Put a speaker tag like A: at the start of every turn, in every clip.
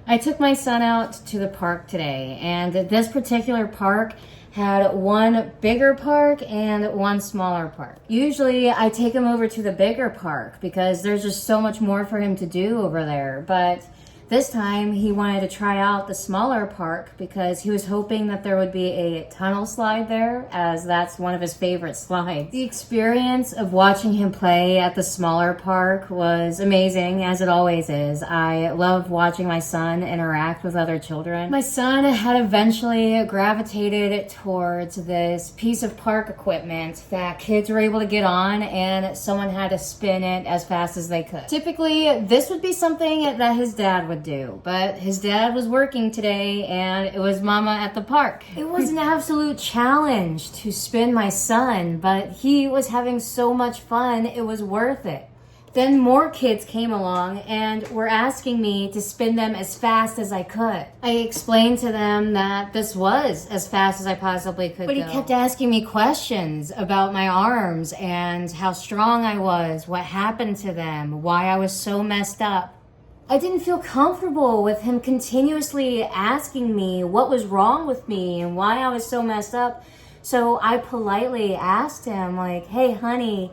A: I took my son out to the park today, and this particular park had one bigger park and one smaller park. Usually I take him over to the bigger park because there's just so much more for him to do over there, but this time he wanted to try out the smaller park because he was hoping that there would be a tunnel slide there, as that's one of his favorite slides. The experience of watching him play at the smaller park was amazing, as it always is. I love watching my son interact with other children. My son had eventually gravitated towards this piece of park equipment that kids were able to get on, and someone had to spin it as fast as they could. Typically, this would be something that his dad would do, but his dad was working today and it was mama at the park. It was an absolute challenge to spin my son, but he was having so much fun, it was worth it. Then more kids came along and were asking me to spin them as fast as I could. I explained to them that this was as fast as I possibly could but go. He kept asking me questions about my arms and how strong I was, what happened to them, why I was so messed up. I didn't feel comfortable with him continuously asking me what was wrong with me and why I was so messed up. So I politely asked him, like, hey, honey,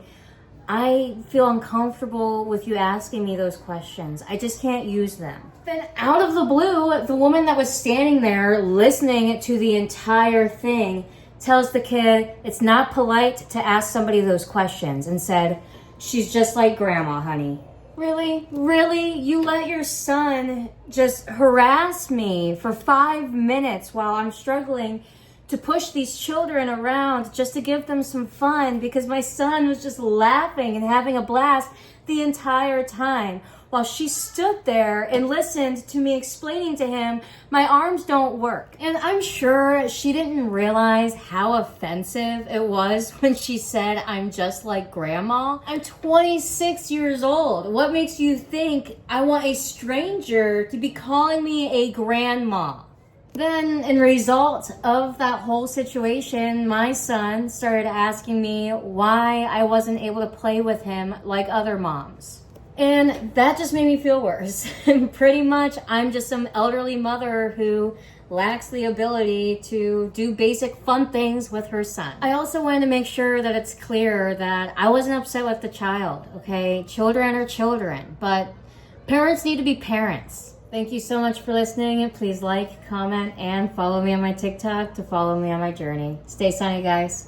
A: I feel uncomfortable with you asking me those questions. I just can't use them. Then out of the blue, the woman that was standing there listening to the entire thing tells the kid it's not polite to ask somebody those questions and said, she's just like grandma, honey. Really? Really? You let your son just harass me for 5 minutes while I'm struggling to push these children around just to give them some fun because my son was just laughing and having a blast the entire time while she stood there and listened to me explaining to him my arms don't work. And I'm sure she didn't realize how offensive it was when she said I'm just like grandma. I'm 26 years old. What makes you think I want a stranger to be calling me a grandma? Then, in result of that whole situation, my son started asking me why I wasn't able to play with him like other moms. And that just made me feel worse. Pretty much, I'm just some elderly mother who lacks the ability to do basic fun things with her son. I also wanted to make sure that it's clear that I wasn't upset with the child, okay? Children are children, but parents need to be parents. Thank you so much for listening. Please like, comment, and follow me on my TikTok to follow me on my journey. Stay sunny, guys.